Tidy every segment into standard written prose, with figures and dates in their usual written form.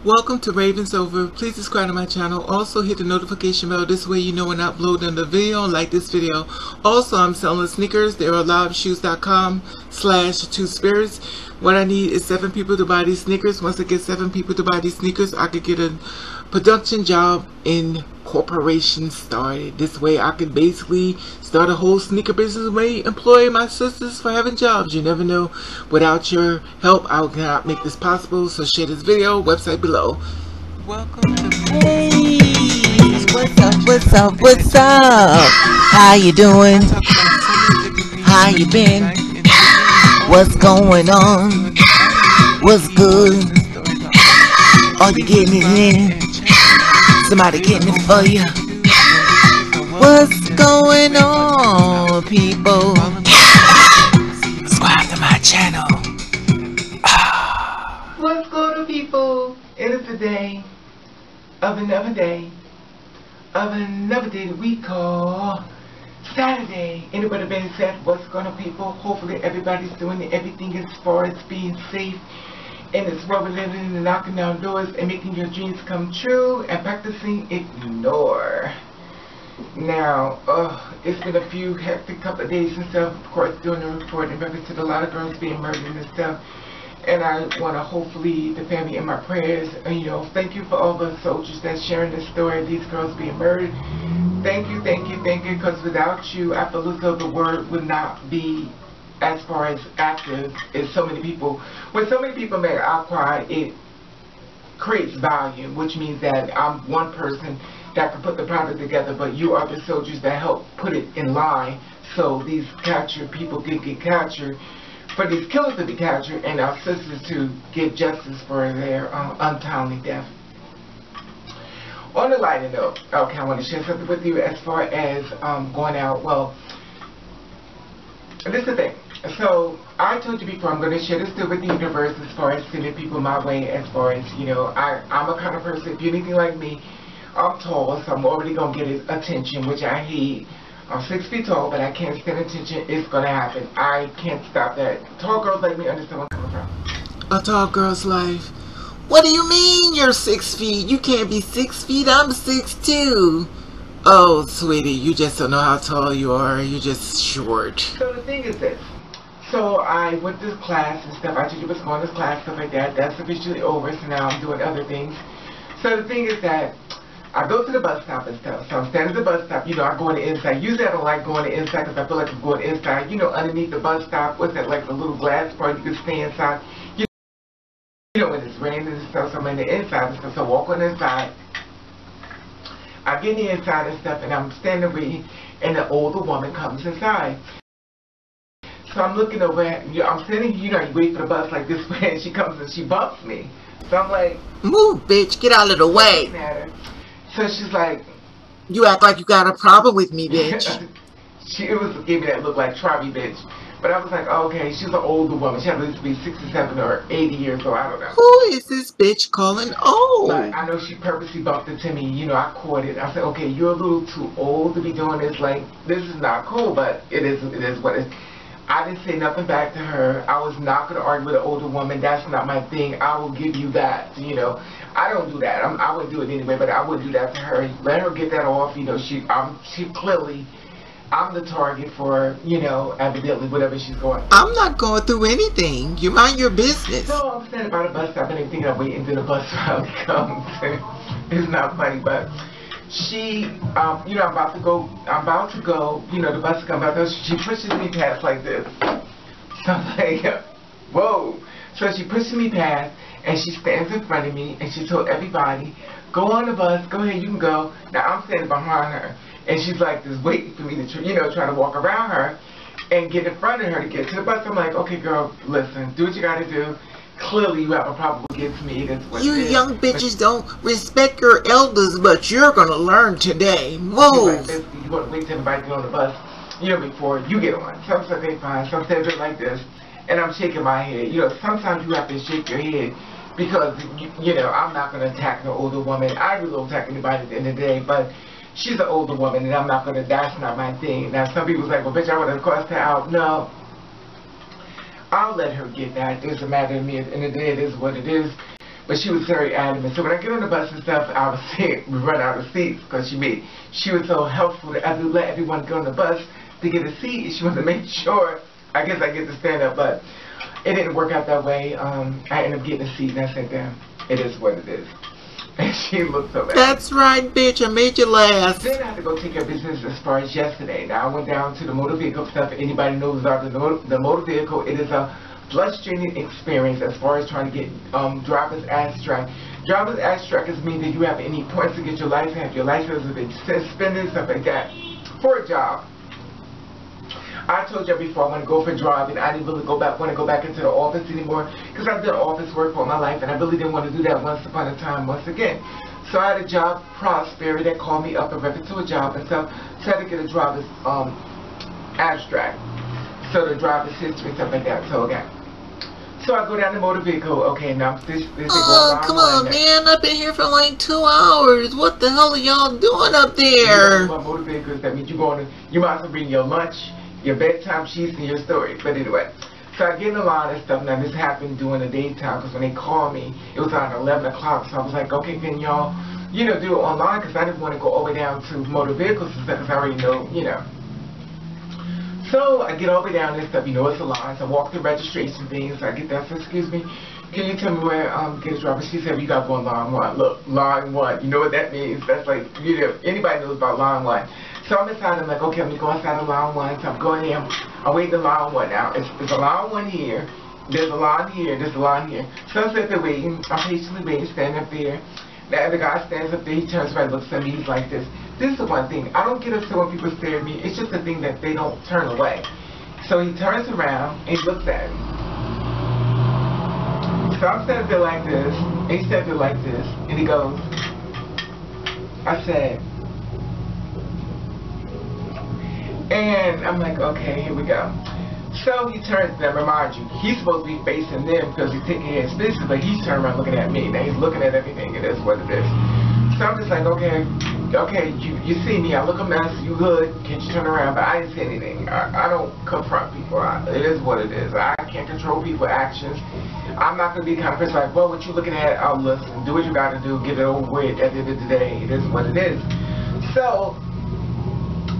Welcome to Ravenovah. Please subscribe to my channel. Also hit the notification bell. This way you know when I upload another video. Like this video. Also, I'm selling sneakers. They're liveshoes.com/2spirits. What I need is 7 people to buy these sneakers. Once I get 7 people to buy these sneakers, I could get a production job in corporation started. This way I can basically start a whole sneaker business way, employ my sisters for having jobs. You never know. Without your help, I cannot make this possible. So share this video, website below. Welcome to Hey, what's up? How you doing? How you been? What's going on? What's good? Are you getting it in? Somebody getting it for you? What's going on, people? Subscribe to my channel. What's going on, people? It is the day of another day that we call Saturday. And with that being said, what's going on, people? Hopefully everybody's doing everything as far as being safe in this world we're living in, and knocking down doors and making your dreams come true and practicing ignore. Now, it's been a few hectic couple of days and stuff, of course, doing the report in reference to a lot of girls being murdered and stuff. And I want to hopefully the family in my prayers. And, you know, thank you for all the soldiers that's sharing this story of these girls being murdered. Thank you, because without you, I feel as though the word would not be as far as active as so many people. When so many people make an outcry, it creates volume, which means that I'm one person that can put the product together, but you are the soldiers that help put it in line so these captured people can get captured, for these killers to be captured, and our sisters to get justice for their untimely death. On a lighter note, okay, I want to share something with you as far as going out. Well, this is the thing. So I told you before, I'm going to share this still with the universe as far as sending people my way, as far as, you know, I'm a kind of person, if you're anything like me, I'm tall, so I'm already going to get his attention, which I hate. I'm 6 feet tall, but I can't stand attention. It's going to happen. I can't stop that. Tall girls like me understand where I'm coming from. A tall girl's life. What do you mean you're 6 feet? You can't be 6 feet. I'm 6'2". Oh, sweetie, you just don't know how tall you are. You're just short. So the thing is this. So I went to class and stuff. I told you what's going to this class, stuff like that. That's officially over, so now I'm doing other things. So the thing is that I go to the bus stop and stuff. So I'm standing at the bus stop. You know, I go on the inside. Usually I don't like going to the inside because I feel like I'm going inside. You know, underneath the bus stop, what's that, like the little glass part you can stay inside? You know, when it's raining and stuff, so I'm in the inside and stuff. So I walk on the inside. I get in the inside and stuff, and I'm standing waiting, and an older woman comes inside. So I'm looking over at, I'm standing, you know, you wait for the bus like this way, and she comes and she bumps me. So I'm like, move, bitch, get out of the way. So she's like, you act like you got a problem with me, bitch. It was gave me that look like, try me, bitch. But I was like, oh, okay, she's an older woman. She had to be 67 or 80 years old, I don't know. Who is this bitch calling old? But I know she purposely bumped it to me. You know, I caught it. I said, okay, you're a little too old to be doing this. Like, this is not cool, but it is what it is. I didn't say nothing back to her. I was not going to argue with an older woman. That's not my thing. I will give you that. You know, I don't do that. I wouldn't do it anyway, but I would do that to her. Let her get that off. You know, she clearly, I'm the target for, you know, evidently whatever she's going through. I'm not going through anything. You mind your business. So I'm standing by the bus stop and everything. I'm waiting until the bus route comes. It's not funny, but she, you know, I'm about to go, you know, the bus comes out, she pushes me past like this. So I'm like, whoa. So she pushes me past, and she stands in front of me, and she told everybody, go on the bus, go ahead, you can go. Now I'm standing behind her, and she's like just waiting for me to, you know, try to walk around her and get in front of her to get to the bus. I'm like, okay, girl, listen, do what you gotta do. Clearly you have a problem against me. That's what you young bitches don't respect your elders, but you're gonna learn today. Move. You want to wait till everybody get on the bus, you know, before you get on. So I'm like, okay, fine. So I'm standing like this, and I'm shaking my head. You know, sometimes you have to shake your head because, you know, I'm not going to attack an older woman. I really don't attack anybody at the end of the day, but she's an older woman, and I'm not going to, that's not my thing. Now, some people's like, well, bitch, I would have cussed her out. No. I'll let her get that. It doesn't matter to me. At the end of the day, it is what it is. But she was very adamant. So when I get on the bus and stuff, I was sick. We run out of seats because she was so helpful to let everyone get on the bus to get a seat. She wanted to make sure, I guess I get to stand up, but it didn't work out that way. I ended up getting a seat and I said, damn, it is what it is. And she looked so bad. That's right, bitch. I made you laugh. Then I had to go take care of business as far as yesterday. Now I went down to the motor vehicle stuff. Anybody knows about the motor vehicle, it is a frustrating experience as far as trying to get driver's abstract. Driver's abstract is mean that you have any points to get your license, have your license has been suspended, stuff like that, for a job. I told you before I want to go for driving. I didn't really want to go back into the office anymore because I've done office work for my life and I really didn't want to do that once upon a time once again. So I had a job, Prosperity, that called me up and referred to a job and stuff. So I had to get a driver's abstract. So the driver's history and stuff like that. So okay. So I go down the motor vehicle. Okay, now this Oh, come on, man. I've been here for like 2 hours. What the hell are y'all doing up there? You know, motor vehicles, that means you might as well bring your lunch, your bedtime sheets, and your stories. But anyway, so I get in the line and stuff. Now this happened during the daytime because when they called me, it was around 11 o'clock. So I was like, okay, can y'all, do it online? Because I didn't want to go all the way down to motor vehicles and stuff because I already know, So I get all the way down and stuff, it's a line. So I walk the registration things. So I get that. So excuse me, can you tell me where get a driver? She said, you got to go on line 1. Look, line 1. You know what that means? That's like, anybody knows about line 1. So I'm inside. I'm like, okay, let me go inside of line 1. So I'm going in. I'm waiting in line 1 now. It's a line 1 here. There's a line here. There's a line here. So I'm sitting there waiting. I'm patiently waiting, standing up there. The other guy stands up there. He turns around, looks at me. He's like this. This is the one thing. I don't get upset when people stare at me. It's just a thing that they don't turn away. So he turns around and he looks at me. So I'm standing there like this. And he stands there like this. And he goes, I said, and I'm like, okay, here we go. So he turns, now remind you, he's supposed to be facing them because he's taking his business, but he's turning around looking at me. Now he's looking at everything, and that's what it is. So I'm just like, okay, you see me, I look a mess, you good, can't you turn around? But I didn't say anything. I don't confront people. It is what it is. I can't control people's actions. I'm not going to be the kind of person like, well, what you looking at, I'll listen, do what you got to do, get it over with at the end of the day. It is what it is. So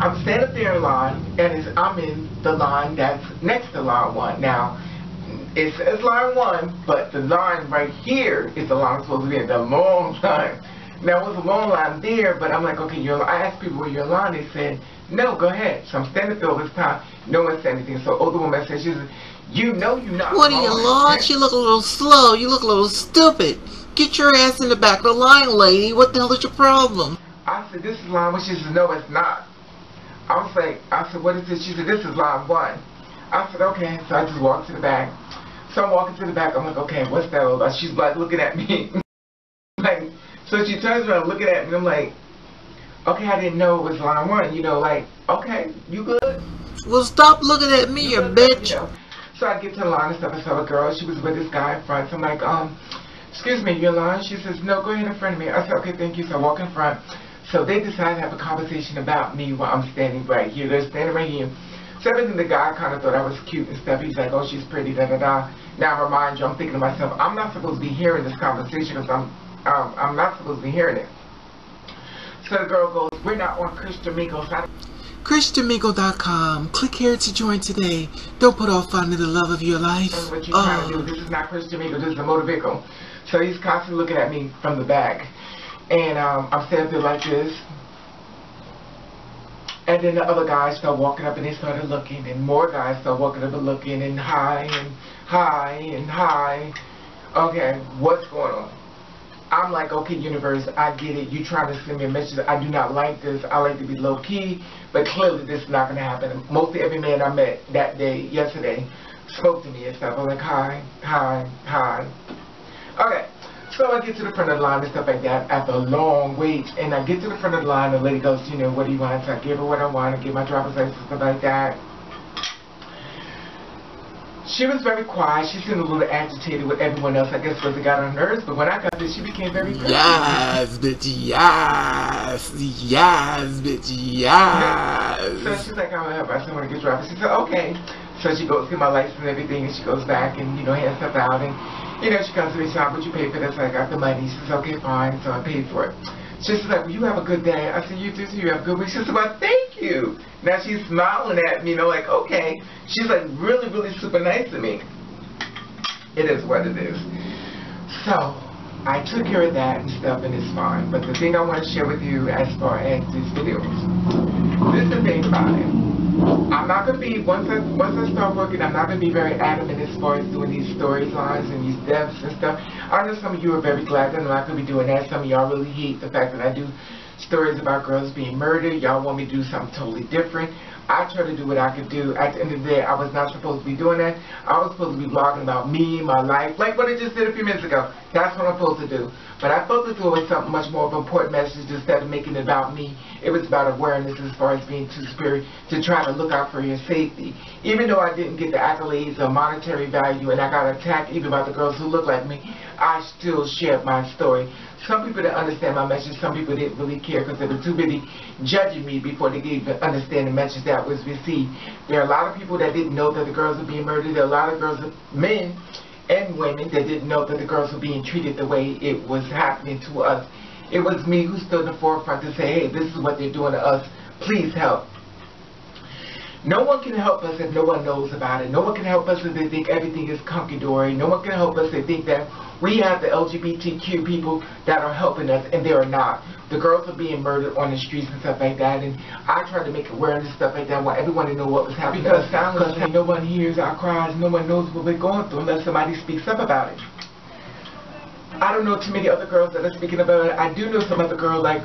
I'm standing up there in line, and I'm in the line that's next to line 1. Now, it says line 1, but the line right here is the line I'm supposed to be in, the long line. Now, it was a long line there, but I'm like, okay, I asked people where your line. They said, no, go ahead. So I'm standing there all this time. No one said anything. So older woman said, she said, you're not. What are you, Lord? You look a little slow. You look a little stupid. Get your ass in the back of the line, lady. What the hell is your problem? I said, this is line 1. She said, no, it's not. I said, what is this? She said, this is line 1. I said, okay. So I just walked to the back. So I'm walking to the back. I'm like, okay, what's that all about? She's like looking at me. Like, so she turns around looking at me. I'm like, okay, I didn't know it was line 1. Like, okay, you good? Well, stop looking at me, you bitch. So I get to the line and stuff. I saw a girl. She was with this guy in front. So I'm like, excuse me, you're in line? She says, no, go ahead in front of me. I said, okay, thank you. So I walk in front. So they decided to have a conversation about me while I'm standing right here. They're standing right here. So everything, the guy kind of thought I was cute and stuff. He's like, oh, she's pretty, da-da-da. Now, remind you, I'm thinking to myself, I'm not supposed to be hearing this conversation because I'm not supposed to be hearing it. So the girl goes, we're not on ChristianMigos. ChristianMigos.com. Click here to join today. Don't put off finding the love of your life. That's what you're trying to do. This is not Christian Migos. This is a motor vehicle. So he's constantly looking at me from the back. And I'm standing there like this. And then the other guys start walking up and they started looking. And more guys start walking up and looking. And hi, and hi, and hi. Okay, what's going on? I'm like, okay, universe, I get it. You trying to send me a message. I do not like this. I like to be low key. But clearly this is not going to happen. Mostly every man I met that day, yesterday, spoke to me and stuff. I'm like, hi, hi, hi. Okay. So I get to the front of the line and stuff like that after a long wait. And I get to the front of the line and the lady goes, what do you want? So I give her what I want. I give my driver's license, stuff like that. She was very quiet. She seemed a little agitated with everyone else. I guess because it got on her nerves. But when I got there, she became very friendly. Yes, bitch, yes. Yes, bitch, yes. So she's like, I'm going to help. I said, I want to get driver's. She said, okay. So she goes get my license and everything. And she goes back and, hands stuff out. You know, she comes to me, she said, would you pay for this? I got the money. She says, okay, fine. So I paid for it. She's like, well, you have a good day. I said, you do too. You have a good week. She said, well, thank you. Now she's smiling at me, you know, like, okay. She's like really, really super nice to me. It is what it is. So I took care of that and stuff, and it's fine. But the thing I want to share with you as far as this video is, this is the thing about it. I'm not going to be, once I start working, I'm not going to be very adamant as far as doing these storylines and these deaths and stuff. I know some of you are very glad that I'm not going to be doing that. Some of y'all really hate the fact that I do stories about girls being murdered. Y'all want me to do something totally different. I try to do what I could do. At the end of the day, I was not supposed to be doing that. I was supposed to be blogging about me, my life, like what I just did a few minutes ago. That's what I'm supposed to do. But I felt this was something much more of an important message instead of making it about me. It was about awareness as far as being two-spirit, to try to look out for your safety. Even though I didn't get the accolades or monetary value and I got attacked even by the girls who look like me, I still shared my story. Some people didn't understand my message. Some people didn't really care because they were too busy judging me before they could even understand the message that was received. There are a lot of people that didn't know that the girls were being murdered. There are a lot of girls, men and women, that didn't know that the girls were being treated the way it was happening to us. It was me who stood in the forefront to say, hey, this is what they're doing to us. Please help. No one can help us if no one knows about it. No one can help us if they think everything is hunky-dory. No one can help us if they think that we have the LGBTQ people that are helping us, and they are not. The girls are being murdered on the streets and stuff like that, and I tried to make awareness and stuff like that. I want everyone to know what was happening. Because silently, no one hears our cries. No one knows what we're going through unless somebody speaks up about it. I don't know too many other girls that are speaking about it. I do know some other girl like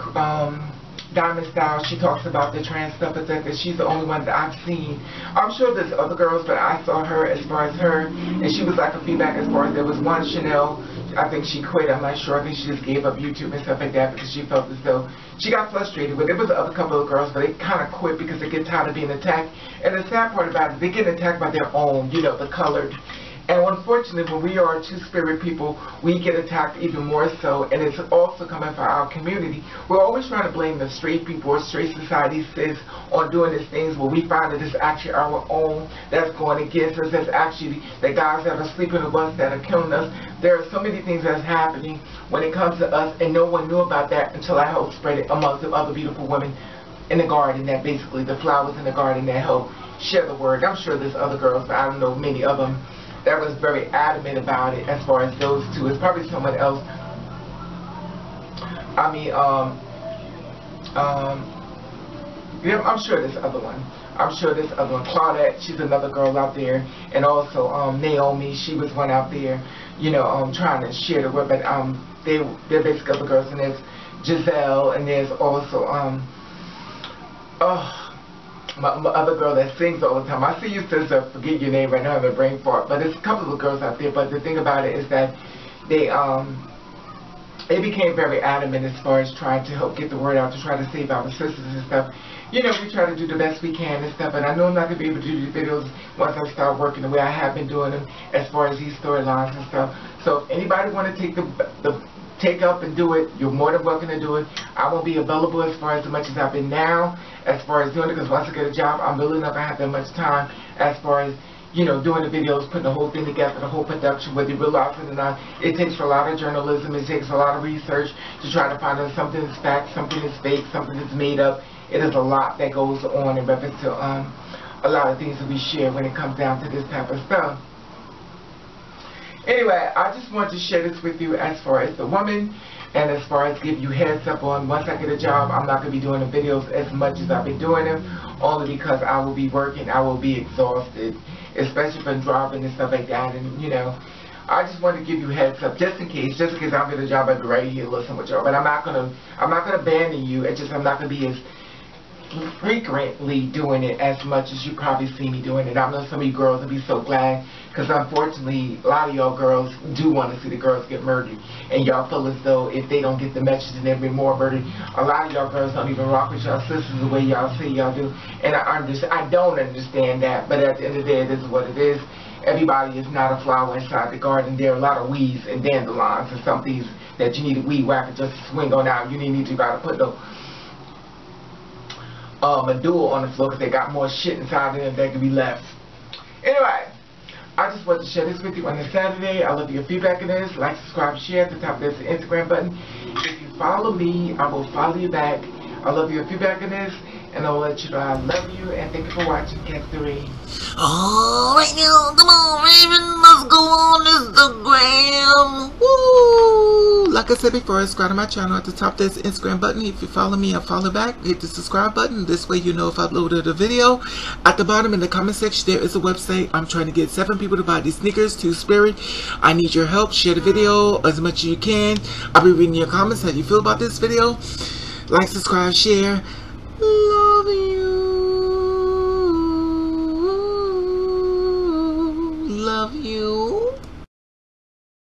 Diamond Style. She talks about the trans stuff, but that she's the only one that I've seen. I'm sure there's other girls, but I saw her as far as her, and she was like a feedback as far as there was one, Chanel. I think she quit. I'm not sure. I think she just gave up YouTube and stuff like that because she felt as though she got frustrated. But there was other couple of girls, but they kind of quit because they get tired of being attacked. And the sad part about it, they get attacked by their own, you know, the colored. And unfortunately, when we are two-spirit people, we get attacked even more so, and it's also coming from our community. We're always trying to blame the straight people or straight society says on doing these things, where we find that it's actually our own that's going against us. That's actually the guys that are sleeping with us that are killing us. There are so many things that's happening when it comes to us, and no one knew about that until I helped spread it amongst the other beautiful women in the garden, that basically the flowers in the garden that help share the word. I'm sure there's other girls, but I don't know many of them that was very adamant about it as far as those two. It's probably someone else. I mean, yeah, I'm sure there's other one. I'm sure there's other one. Claudette, she's another girl out there. And also Naomi, she was one out there, you know, trying to share the word. But they're basically other girls. And there's Giselle, and there's also, my other girl that sings all the time. I see you, sister, forget your name right now, I have a brain fart. But there's a couple of girls out there. But the thing about it is that they became very adamant as far as trying to help get the word out, to try to save our sisters and stuff. You know, we try to do the best we can and stuff. And I know I'm not going to be able to do these videos once I start working the way I have been doing them as far as these storylines and stuff. So if anybody want to take up and do it, you're more than welcome to do it. I won't be available as far as much as I've been now, as far as doing it, because once I get a job, I'm really not going to have that much time as far as, you know, doing the videos, putting the whole thing together, the whole production, whether you realize it or not. It takes a lot of journalism, it takes a lot of research to try to find out something is fact, something is fake, something is made up. It is a lot that goes on in reference to a lot of things that we share when it comes down to this type of stuff. Anyway, I just wanted to share this with you as far as the woman, and as far as give you heads up on once I get a job, I'm not going to be doing the videos as much as I've been doing them, only because I will be working, I will be exhausted, especially from driving and stuff like that. And you know, I just want to give you heads up just in case I'll get a job, I'll be right here listening with y'all. But I'm not gonna abandon you. It's just I'm not gonna be as frequently doing it as much as you probably see me doing it. I know some of you girls will be so glad, because unfortunately a lot of y'all girls do want to see the girls get murdered, and y'all feel as though if they don't get the message and they'll be more murdered. A lot of y'all girls don't even rock with y'all sisters the way y'all say y'all do, and I don't understand that, but at the end of the day, this is what it is. Everybody is not a flower inside the garden. There are a lot of weeds and dandelions and some things that you need a weed whacker just to swing on out. You need to gotta put the a duel on the floor, because they got more shit inside of them that can be left. Anyway, I just want to share this with you on a Saturday. I love your feedback in this. Like, subscribe, share. At the top there's the Instagram button. If you follow me, I will follow you back. I love your feedback in this. And I'll let you know I love you. And thank you for watching Cat 3. Alright now, come on, Raven. Let's go on Instagram. Woo! Like I said before, subscribe to my channel. At the top there's the Instagram button. If you follow me, I'll follow back. Hit the subscribe button. This way you know if I uploaded a video. At the bottom in the comment section there is a website. I'm trying to get 7 people to buy these sneakers to Spirit. I need your help. Share the video as much as you can. I'll be reading your comments. How you feel about this video? Like, subscribe, share.